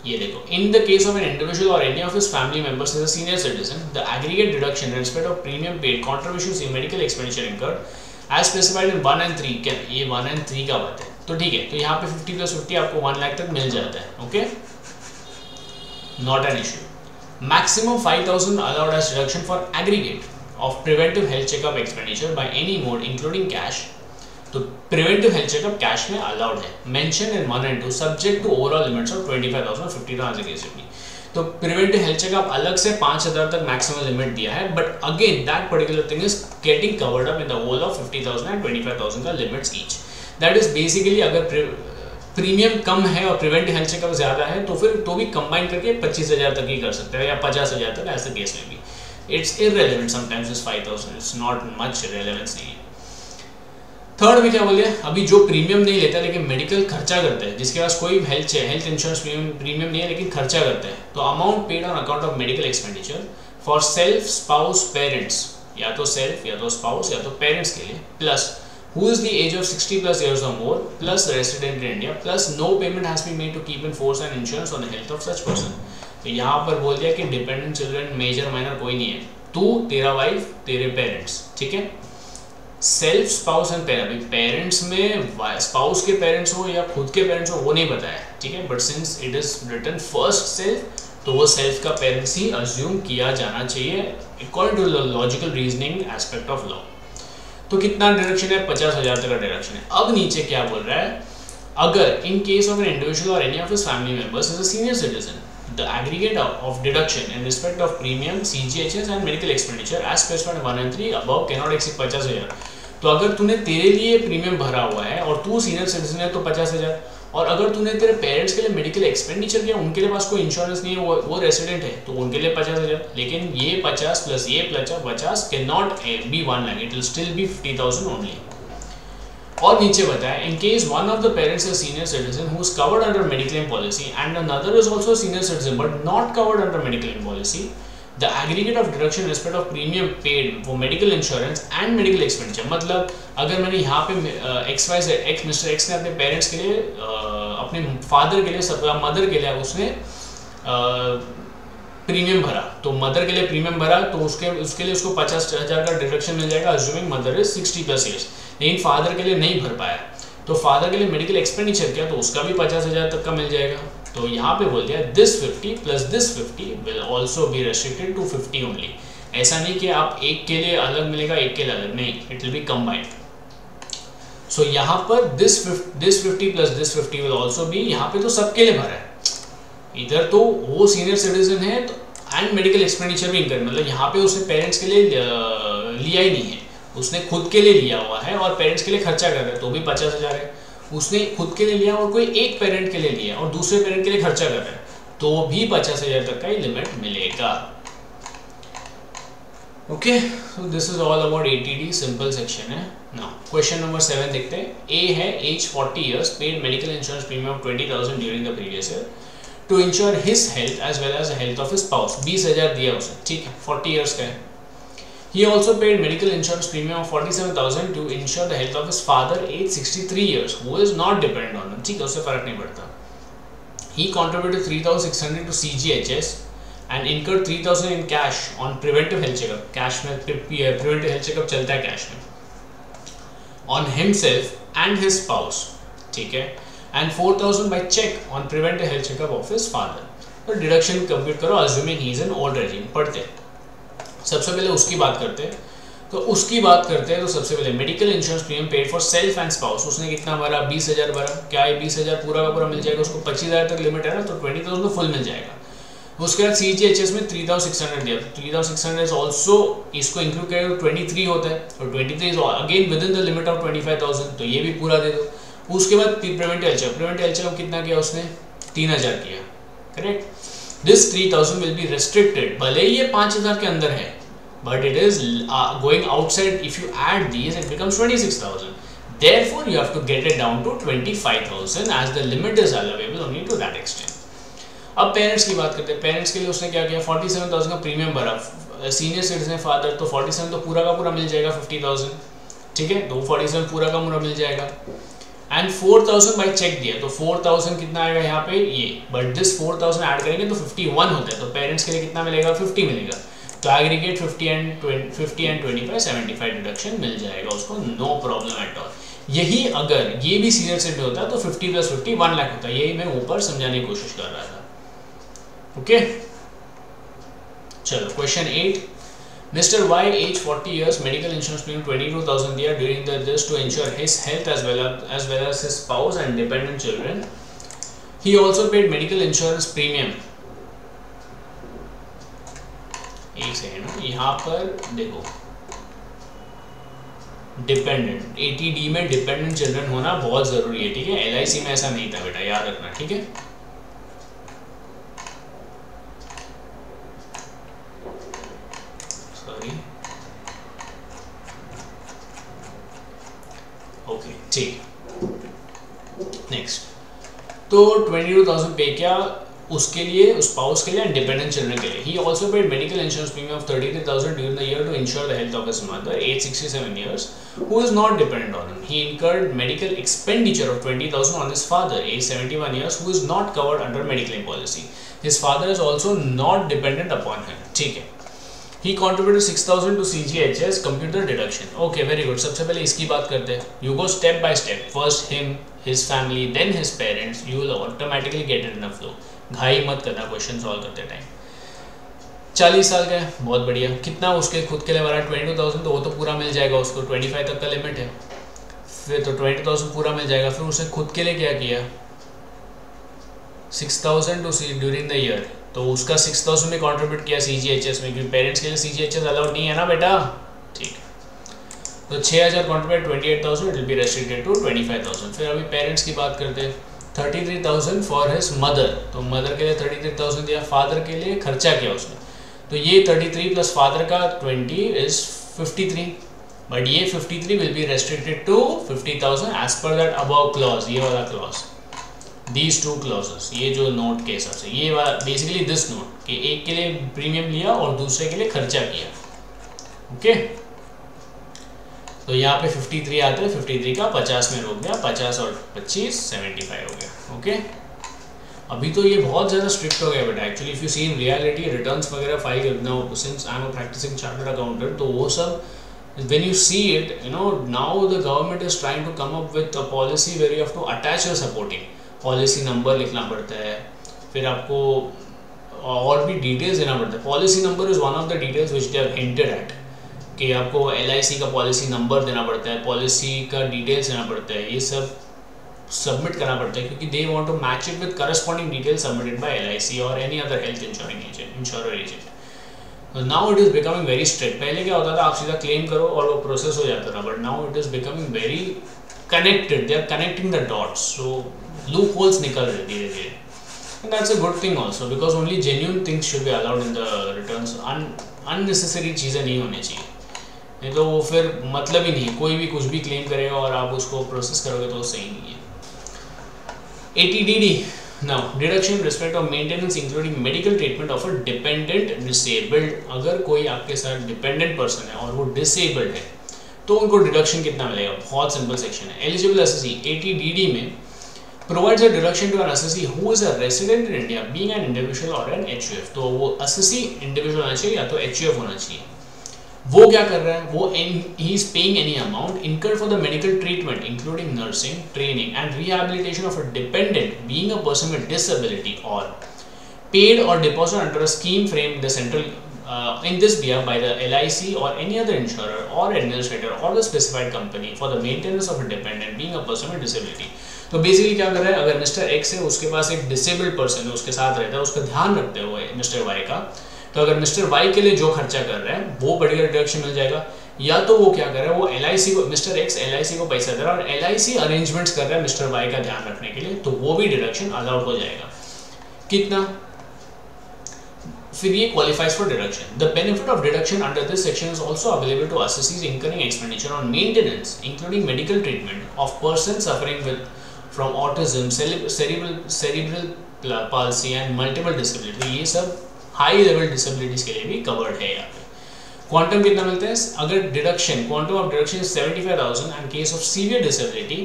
S1: ये देखो, in the case of an individual or any of his family members is a senior citizen, the aggregate deduction in respect of premium paid contributions in medical expenditure incurred as specified in 1 and 3, ये 1 and 3 का बात है, तो ठीक है। तो यहाँ पे 50+50 आपको 1 लाख तक मिल जाता है, okay, not an issue. Maximum 5,000 allowed as deduction for aggregate of preventive health checkup expenditure by any mode including cash, तो preventive health checkup cash में allowed है, mentioned in 1 and 2 subject to overall limits of 25,000 50,000 के केस में। तो preventive health checkup अलग से 5,000 तक maximum limit दिया है, but again that particular thing is getting covered up in the whole of 50,000 and 25,000 का limits each। That is basically अगर प्रीमियम कम है और प्रिवेंटिव हेल्थ चेकअप ज़्यादा है तो फिर तो भी कंबाइन करके 25,000 तक ही कर सकते हैं, या 50,000 तक, ऐसे केस में भी It's irrelevant sometimes this 5,000, it's not much relevance नहीं है। थर्ड में क्या बोले, अभी जो प्रीमियम नहीं लेता लेकिन मेडिकल खर्चा करता है, जिसके पास कोई हेल्थ इंश्योरेंस प्रीमियम नहीं है लेकिन खर्चा करता है, तो amount paid on account of medical expenditure for self, spouse, parents, या तो सेल्फ, या तो स्पाउस, या तो पेरेंट्स के लिए, plus who is the age of 60+ years or more, plus resident in India, plus no payment has been made to keep in force an insurance on the health of such person। तो यहाँ पर बोल दिया कि डिपेंडेंट चिल्ड्रन, मेजर माइनर कोई नहीं है, तू, तेरा वाइफ, तेरे पेरेंट्स, ठीक है। Self, spouse and parent, parents में स्पाउस के पेरेंट्स हो या खुद के पेरेंट्स हो वो नहीं बताया, ठीक है, but since it is written first self तो वो सेल्फ का पेरेंट्स ही अज्यूम किया जाना चाहिए according to logical reasoning aspect of law. तो कितना डिडक्शन है? 50,000 तक का डिडक्शन है। अब नीचे क्या बोल रहा है, अगर in case of an individual or any of his family members is a senior citizen, the aggregate of deduction in respect of premium, CGHS and medical expenditure as specified in 1 and 3 above cannot exceed 50,000। तो अगर तूने तेरे लिए प्रीमियम भरा हुआ है और तू सीनियर सिटीजन है तो 50,000, और अगर तूने तेरे पेरेंट्स के लिए मेडिकल एक्सपेंडिचर किया, उनके लिए पास कोई इंश्योरेंस नहीं है, वो रेसिडेंट है, तो उनके लिए 50,000, लेकिन ये 50 प्लस ये 50 can not be 1 lakh, it will still be 50,000 only. और नीचे बताया, in case one of the parents is senior citizen who is covered under mediclaim policy and another is also senior citizen but not covered under mediclaim policy, the aggregate of deduction respect of premium paid for medical insurance and medical expenditure, मतलब अगर मैंने यहाँ पे मिस्टर एक्स ने अपने पेरेंट्स के लिए, अपने फादर के लिए, मदर के लिए उसने प्रीमियम भरा, तो मदर के लिए प्रीमियम भरा तो उसके लिए उसको 50,000 का डिडक्शन मिल जाएगा, अज्यूमिंग मदर इज 60+ ईयर्स, लेकिन फादर के लिए नहीं भर पाया तो फादर के लिए मेडिकल एक्सपेंडिचर किया तो उसका भी 50,000 तक का मिल जाएगा। तो यहाँ पे बोल दिया this 50 plus this 50 will also be restricted to 50 only. ऐसा नहीं कि आप एक के लिए अलग मिलेगा एक के लिए अलग, नहीं, इट विल बी कंबाइंड। सो यहाँ पर this 50 plus this 50 will also B, यहाँ पे तो सबके लिए भरा है, इधर तो वो सीनियर सिटीजन है तो एंड मेडिकल एक्सपेंडिचर भी इनकर, मतलब यहाँ पे उसने पेरेंट्स के लिए लिया ही नहीं है, उसने खुद के लिए लिया हुआ है और पेरेंट्स के लिए खर्चा कर रहा है तो भी 50,000 है। उसने खुद के लिए लिया और कोई एक पेरेंट के लिए लिया और दूसरे पेरेंट के लिए खर्चा कर रहा है तो भी 50,000 तक का ही लिमिट मिलेगा। Okay, so this is all about ATD, simple section है। नाउ क्वेश्चन नंबर 7 देखते हैं। ए है age 40 years, paid medical insurance premium of 20,000 during the previous year to insure his health as well as the health of his spouse. 20,000 दिया उसे, ठीक है, 40 years का है। He also paid medical insurance premium of 47,000 to ensure the health of his father, aged 63 years, who is not dependent on him. ठीक है, उससे फर्क नहीं पड़ता। He contributed 3,600 to CGHS and incurred 3,000 in cash on preventive health checkup. Cash में preventive health checkup चलता है cash में। On himself and his spouse, ठीक है, and 4,000 by check on preventive health checkup of his father. तो deduction compute करो, assuming he is in old regime। पढ़ते हैं। सबसे पहले उसकी बात करते हैं तो सबसे पहले medical insurance premium paid for self and spouse. उसने कितना भरा? 20,000 भरा। क्या ये 20,000 पूरा का पूरा मिल जाएगा? उसको 25,000 तक लिमिट है ना, तो 20,000 तो फुल मिल जाएगा। उसके बाद CGHS में 3,600 दिया, 3,600 इज ऑल्सो, इसको इंक्लूड करें तो 23 होता है और 23 is again with in the limit of 25,000, तो ये भी पूरा दे दो। उसके बाद प्रिवेंटिव हेल्थ चेकअप कितना किया उसने? 3,000 किया, correct. This 3,000 will be restricted, भले ही ये 5,000 के अंदर है, but it is going outside. If you add these, it becomes 26,000. Therefore, you have to get it down to 25,000 as the limit is allowable only to that extent. अब पेरेंट्स की बात करते हैं। पेरेंट्स के लिए उसने क्या किया? 47,000 का प्रीमियम भरा। सीनियर सिटीजन है फादर, तो 47 तो पूरा का पूरा मिल जाएगा 50,000, ठीक है, तो 47 पूरा का पूरा मिल जाएगा। एंड 4,000 बाई चेक दिया, तो 4,000 कितना आएगा यहाँ पे? ये, बट दिस 4,000 ऐड करेंगे तो 51 होता है, तो पेरेंट्स के लिए कितना मिलेगा? 50 मिलेगा। तो एग्रीगेट 50 एंड 25 75 डिडक्शन मिल जाएगा उसको, नो प्रॉब्लम एट ऑल। यही अगर ये भी सीनियर सिटीजन होता है तो 50 + 50 1 लाख होता है। यही मैं ऊपर समझाने की कोशिश कर रहा था। ओके, चलो question 8। Mr. Y, age 40 years, medical insurance premium 22,000 दिया during this to ensure his health as well as his spouse and dependent children. He also paid medical insurance premium। एक सेकेंड, यहाँ पर देखो, डिपेंडेंट ATD में डिपेंडेंट चिल्ड्रन होना बहुत जरूरी है, ठीक है। LIC में ऐसा नहीं था बेटा, याद रखना, ठीक है। सॉरी, ओके, ठीक। नेक्स्ट, तो 22,000 पे किया उसके लिए, उस स्पाउस के लिए एंड डिपेंडेंट चिल्ड्रन के लिए। He also paid medical insurance premium of 33,000 during the year to ensure the health of his mother, age 67 years, who is not dependent on him. He incurred medical expenditure of 20,000 on his father, age 71 years, who is not covered under medical policy. His father is also not dependent upon him, ठीक है। He contributed 6,000 to CGHS, computer deduction. Okay, very good. सबसे पहले इसकी बात करते हैं। You go step by step. First him, his family, then his parents. You will automatically get it in a flow. घाई मत करना क्वेश्चन सॉल्व करते टाइम। 40 साल का है, बहुत बढ़िया। कितना उसके खुद के लिए भरा? 22,000, तो वो तो पूरा मिल जाएगा उसको, 25 तक का लिमिट है, फिर तो 20,000 पूरा मिल जाएगा। फिर उसने खुद के लिए क्या किया? 6,000 टू ड्यूरिंग द ईयर, तो उसका 6,000 में कॉन्ट्रीब्यूट किया CGHS में, क्योंकि पेरेंट्स के लिए CGHS अलाउड नहीं है ना बेटा, ठीक। तो 6,000 contribute 28,000, it will be restricted to 25,000। फिर अभी पेरेंट्स की बात करते हैं। 33,000 फॉर हिज मदर, तो मदर के लिए 33,000 दिया। फादर के लिए खर्चा किया उसने, तो ये 33 प्लस फादर का 20 इज 53, बट ये 53 will be restricted to 50,000 as per that above clause, ये वाला क्लॉज, दीज टू क्लॉजेस, ये जो नोट के हिसाब से, ये बेसिकली दिस नोट कि एक के लिए प्रीमियम लिया और दूसरे के लिए खर्चा किया। ओके, तो यहाँ पे 53 आता है, 53 का 50 में रोक दिया, 50 और 25 75 हो गया। ओके, अभी तो ये बहुत ज़्यादा स्ट्रिक्ट हो गया बेटा। Actually if you see in reality returns वगैरह file now, since I am a practicing chartered accountant, तो वो सब when you see it, you know, now the government is trying to come up with a policy where you have to attach your supporting policy number लिखना पड़ता है, फिर आपको और भी डिटेल्स देना पड़ता है। Policy number is one of the details which they have hinted at, कि आपको LIC का पॉलिसी नंबर देना पड़ता है, पॉलिसी का डिटेल्स देना पड़ता है, ये सब सबमिट करना पड़ता है, क्योंकि they want to match it with corresponding details submitted by LIC और any other health insuring agent, insurer agent. Now it is becoming very strict. पहले क्या होता था, आप सीधा क्लेम करो और वो प्रोसेस हो जाता था, but now it is becoming very connected. They are connecting the dots, so loop holes निकल रहे धीरे धीरे. And that's a good thing also, because only genuine things should be allowed in the returns. Unnecessary चीज़ें नहीं होनी चाहिए, नहीं तो वो फिर मतलब ही नहीं. कोई भी कुछ भी क्लेम करेगा और आप उसको प्रोसेस करोगे तो सही नहीं है. ATDD, now deduction in respect of maintenance including medical treatment of a dependent disabled. अगर कोई आपके साथ dependent person है और वो disabled है तो उनको डिडक्शन कितना मिलेगा. बहुत सिंपल सेक्शन है. एलिजिबल एसएससी ATDD में provides a deduction to an assessee who is a resident in India, being an individual or an HUF. तो वो assessee individual होना चाहिए या तो HUF होना चाहिए. वो क्या कर रहा है, वो he is paying any amount incurred for the medical treatment including nursing, training and rehabilitation of a dependent being a person with disability, or paid or deposited under a scheme framed in the central in this behalf by the LIC or any other insurer or administrator or the specified company for the maintenance of a dependent being a person with disability. तो बेसिकली क्या कर रहा है, अगर मिस्टर एक्स है उसके पास एक डिसेबल्ड पर्सन है उसके साथ रहता है, उसका ध्यान रखते हुए मिस्टर वाई का, तो अगर मिस्टर वाई के लिए जो खर्चा कर रहा है वो बढ़िया डिडक्शन मिल जाएगा. या तो वो क्या कर रहा है, वो LIC को, मिस्टर एक्स LIC को पैसा दे रहा है और LIC अरेंजमेंट्स कर रहा है मिस्टर वाई का ध्यान रखने के लिए, तो वो भी डिडक्शन अलाउड हो जाएगा. कितना, फिर ये qualifies for deduction. The benefit of deduction under this section is also available to assessees incurring expenditure on maintenance, including medical treatment of persons suffering from autism, cerebral palsy and multiple disability. ये सब हाई लेवल डिसेबिलिटीज के लिए भी कवर्ड है यहाँ पे. क्वांटम कितना मिलता है, अगर deduction, quantum of deduction is 75,000 and case of severe disability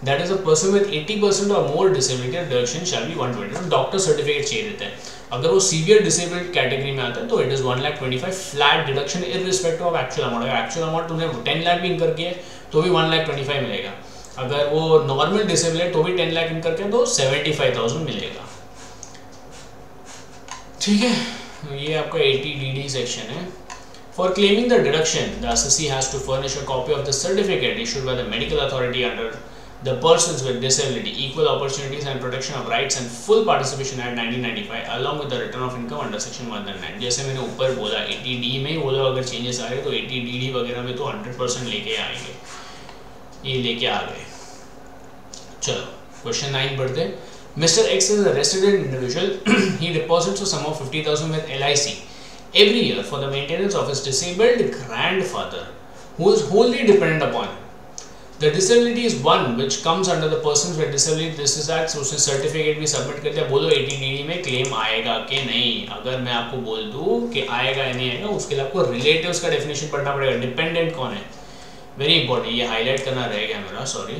S1: that is a person with 80% or more disability, deduction shall be 120. Doctor certificate चाहिए रहता है. अगर वो सीवियर डिसेबल्ड कैटेगरी में आता है तो it is 1,25,000 flat deduction irrespective of actual amount. अगर एक्चुअल अमाउंट तुमने 10 लाख भी इनकर किया तो भी 1,25,000 मिलेगा. अगर वो नॉर्मल डिसेबल है तो भी 10 लाख इनकर किया तो 75,000 मिलेगा. ठीक है, ये आपका ATDD सेक्शन है. For claiming the deduction, the assessee has to furnish a copy of the certificate issued by the medical authority under the persons with disability, equal opportunities and protection of rights and full participation Act 1995, along with the return of income under section 109. जैसे मैंने ऊपर बोला ATD में वो लोग अगर चेंजेस आ रहे तो ATDD वगैरह में तो 100% लेके आएंगे, ये लेके आ गए. चलो क्वेश्चन 9 पढ़ते हैं. Mr. X is a resident individual. He deposits a sum of 50,000 with LIC every year for the maintenance of his disabled grandfather, who is wholly dependent upon him. The disability is one which comes under the persons with disability. This is Act. उसने सर्टिफिकेट भी सबमिट कर दिया. बोलो ATDD में क्लेम आएगा कि नहीं. अगर मैं आपको बोल दूँ कि आएगा या नहीं आएगा, उसके लिए आपको रिलेटिव्स का डेफिनेशन पढ़ना पड़ेगा. डिपेंडेंट कौन है, वेरी इंपॉर्टेंट. ये हाईलाइट करना रह गया मेरा, sorry.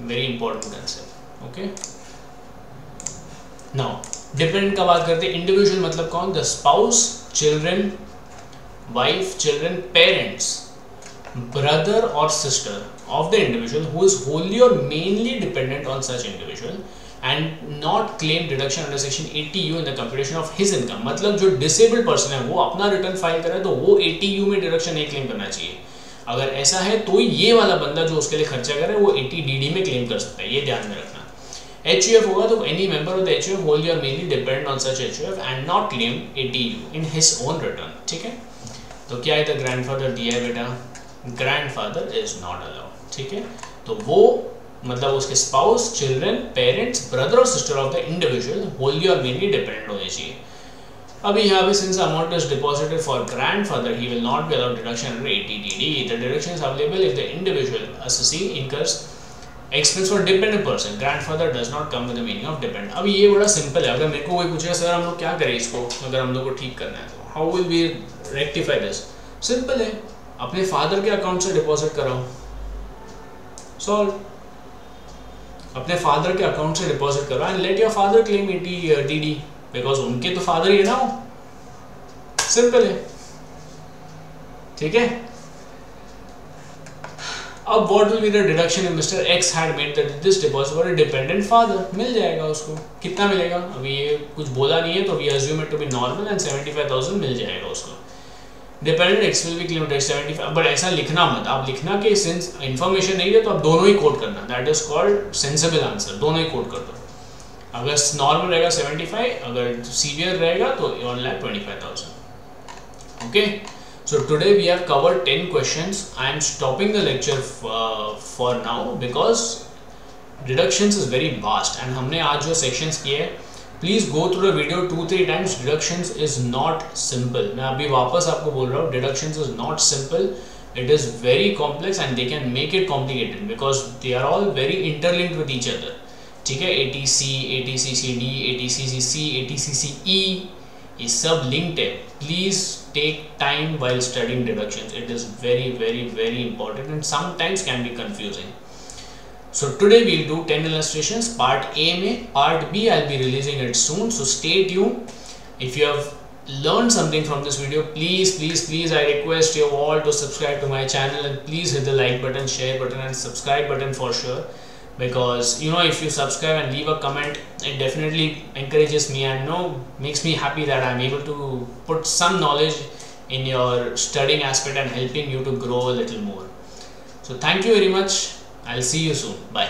S1: Very important concept. Okay, now dependent का बात करते हैं. इंडिविजुअल मतलब कौन, the spouse, children, wife, children, parents, brother और sister of the individual who is wholly or mainly dependent on such individual and not claim deduction under section 80U in the computation of his income. मतलब जो disabled person है वो अपना रिटर्न फाइल करे तो वो 80U में डिडक्शन नहीं क्लेम करना चाहिए. अगर ऐसा है तो ये वाला बंदा जो उसके लिए खर्चा करे वो ATDD में क्लेम कर सकता है, ये ध्यान में रखना. HUF होगा तो any member of the HUF wholly or mainly dependent on such HUF and not claim ATU in his own return. ठीक है, तो क्या है, ग्रैंडफादर दिया है बेटा, ग्रैंडफादर इज नॉट अलाउड. ठीक है, तो वो मतलब उसके स्पाउस, चिल्ड्रन, पेरेंट्स, ब्रदर और sister of the individual wholly or mainly dependent होने चाहिए. अभी यहाँ पे since amount is deposited for grandfather, he will not be allowed deduction under ATDD. The deduction is available if the individual assessee incurs expense for dependent person. Grandfather does not come with the meaning of dependent. अब ये बड़ा सिंपल है. अगर मेरे को कोई पूछेगा सर हम लोग क्या करें इसको, अगर हम लोग को ठीक करना है तो how will we rectify this? Simple है, अपने फादर के अकाउंट से डिपॉजिट कराओ, सॉल्व. अपने फादर के अकाउंट से डिपॉजिट करो and let your father claim ATDD because उनके तो फादर ही है ना वो. सिंपल है. ठीक है, अब what will be the deduction if mister X had made this deposit for a dependent father. मिल जाएगा उसको. कितना मिलेगा अभी ये कुछ बोला नहीं है तो we assume it to be normal and 75,000 मिल जाएगा उसको. Dependent X will be claimed at 75. But ऐसा लिखना मत, आप लिखना कि सिंस इन्फॉर्मेशन नहीं है तो आप दोनों ही कोट करना. That is called sensible answer. दोनों ही कोट कर दो. अगर नॉर्मल रहेगा 75, अगर सीवियर रहेगा तो 1,25,000. Okay, so today we have covered 10 questions. I am stopping the lecture for now because deductions is very vast and हमने आज जो sections किए हैं, please go through the video 2-3 times. Deductions is not simple. मैं अभी वापस आपको बोल रहा हूँ, deductions is not simple. It is very complex and they can make it complicated because they are all very interlinked with each other. ठीक है, ATC, ATCCD, ATCCC, ATCCE, ये सब linked है. Please take time while studying deductions. It is very, very, very important and sometimes can be confusing. So today we'll do 10 illustrations. Part A में, Part B I'll be releasing it soon. So stay tuned. If you have learned something from this video, please I request you all to subscribe to my channel and please hit the like button, share button and subscribe button for sure. Because you know, if you subscribe and leave a comment, it definitely encourages me and makes me happy that I'm able to put some knowledge in your studying aspect and helping you to grow a little more. So thank you very much. I'll see you soon. Bye.